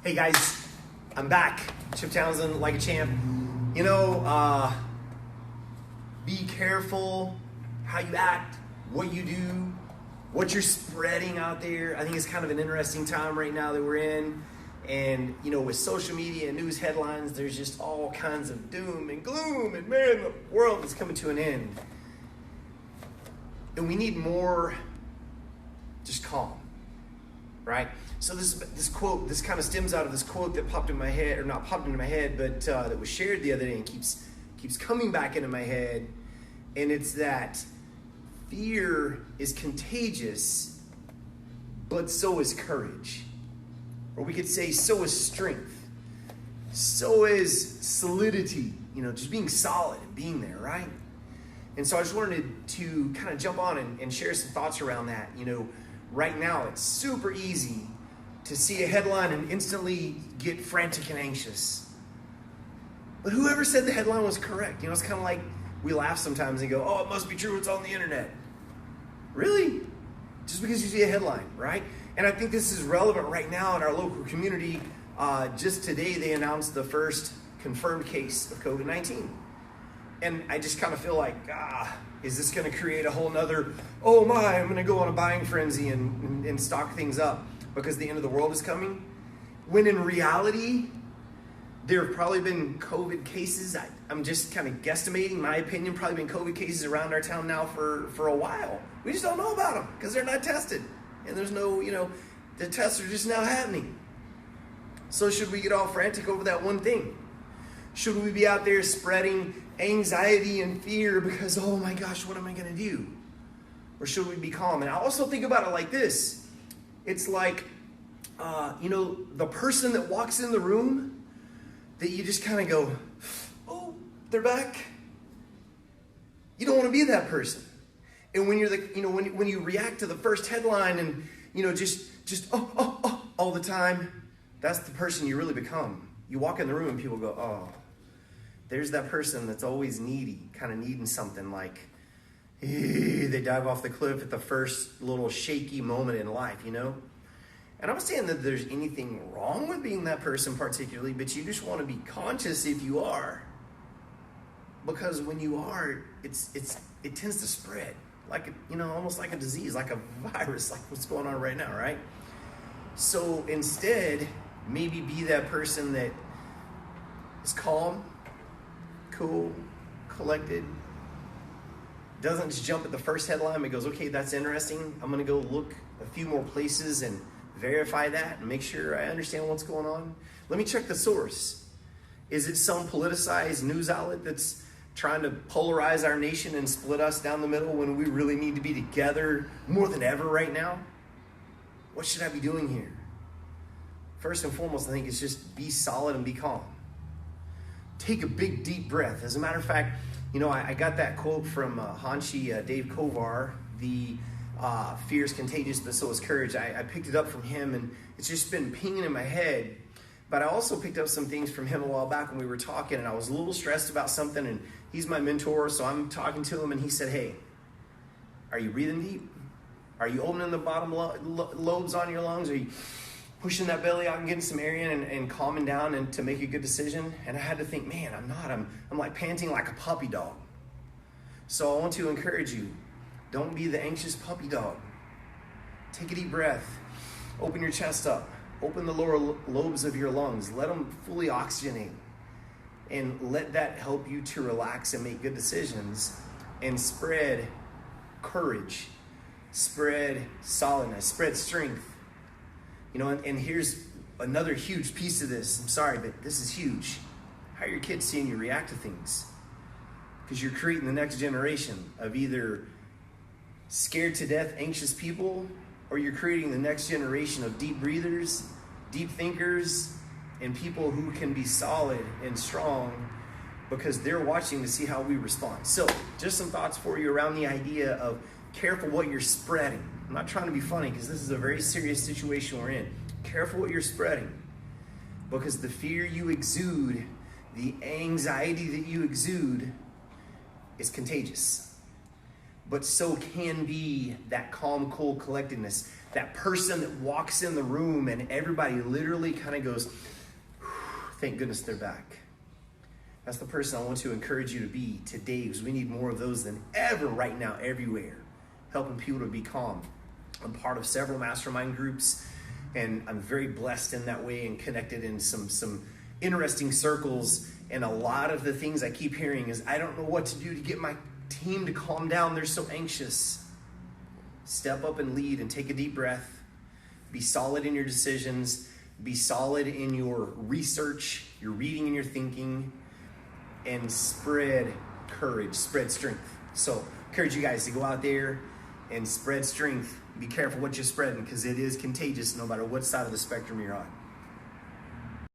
Hey guys, I'm back. Chip Townsend, like a champ. Be careful how you act, what you do, what you're spreading out there. I think it's kind of an interesting time right now that we're in. And, with social media and news headlines, there's just all kinds of doom and gloom. And man, the world is coming to an end. And we need more just calm, right? So this quote, this kind of stems out of this quote that popped in my head, or not popped into my head, but that was shared the other day and keeps coming back into my head. And it's that fear is contagious, but so is courage. Or we could say so is strength. So is solidity, just being solid and being there, right? And so I just wanted to kind of jump on and share some thoughts around that. Right now it's super easy to see a headline and instantly get frantic and anxious. But whoever said the headline was correct? It's kind of like we laugh sometimes and go, oh, it must be true, it's on the internet. Really? Just because you see a headline, right? And I think this is relevant right now in our local community. Just today they announced the first confirmed case of COVID-19. And I just kind of feel like, is this going to create a whole nother, oh my, I'm going to go on a buying frenzy and stock things up because the end of the world is coming? When in reality, there have probably been COVID cases. I'm just kind of guesstimating, my opinion, probably been COVID cases around our town now for a while. We just don't know about them because they're not tested. And there's no, the tests are just now happening. So should we get all frantic over that one thing? Should we be out there spreading anxiety and fear because, oh my gosh, what am I going to do? Or should we be calm? And I also think about it like this. It's like, the person that walks in the room that you just kind of go, oh, they're back. You don't want to be that person. And when you're when you react to the first headline and, just all the time, that's the person you really become. You walk in the room and people go, oh, there's that person that's always needy, kind of needing something, like they dive off the cliff at the first little shaky moment in life, And I'm not saying that there's anything wrong with being that person particularly, but you just want to be conscious if you are. Because when you are, it tends to spread, like, almost like a disease, like a virus, like what's going on right now, right? So instead, maybe be that person that is calm, cool, collected, doesn't just jump at the first headline but goes, okay, that's interesting. I'm going to go look a few more places and verify that and make sure I understand what's going on. Let me check the source. Is it some politicized news outlet that's trying to polarize our nation and split us down the middle when we really need to be together more than ever right now? What should I be doing here? First and foremost, I think it's just be solid and be calm. Take a big, deep breath. As a matter of fact, I got that quote from Hanshi Dave Kovar, the fear is contagious, but so is courage. I picked it up from him, and it's just been pinging in my head. But I also picked up some things from him a while back when we were talking, and I was a little stressed about something, and he's my mentor, so I'm talking to him, and he said, hey, are you breathing deep? Are you opening the bottom lobes on your lungs? Are you pushing that belly out and getting some air in and calming down and to make a good decision? And I had to think, man, I'm not. I'm like panting like a puppy dog. So I want to encourage you, don't be the anxious puppy dog. Take a deep breath. Open your chest up. Open the lower lobes of your lungs. Let them fully oxygenate. And let that help you to relax and make good decisions. And spread courage. Spread solidness. Spread strength. And here's another huge piece of this. I'm sorry, but this is huge. How are your kids seeing you react to things? Because you're creating the next generation of either scared to death, anxious people, or you're creating the next generation of deep breathers, deep thinkers, and people who can be solid and strong because they're watching to see how we respond. So, just some thoughts for you around the idea of careful what you're spreading. I'm not trying to be funny because this is a very serious situation we're in. Careful what you're spreading, because the fear you exude, the anxiety that you exude is contagious. But so can be that calm, cool collectedness, that person that walks in the room and everybody literally kind of goes, thank goodness they're back. That's the person I want to encourage you to be today, because we need more of those than ever right now, everywhere, helping people to be calm. I'm part of several mastermind groups, and I'm very blessed in that way and connected in some interesting circles. And a lot of the things I keep hearing is, I don't know what to do to get my team to calm down. They're so anxious. Step up and lead and take a deep breath. Be solid in your decisions. Be solid in your research, your reading and your thinking, and spread courage, spread strength. So encourage you guys to go out there and spread strength. Be careful what you're spreading, because it is contagious no matter what side of the spectrum you're on.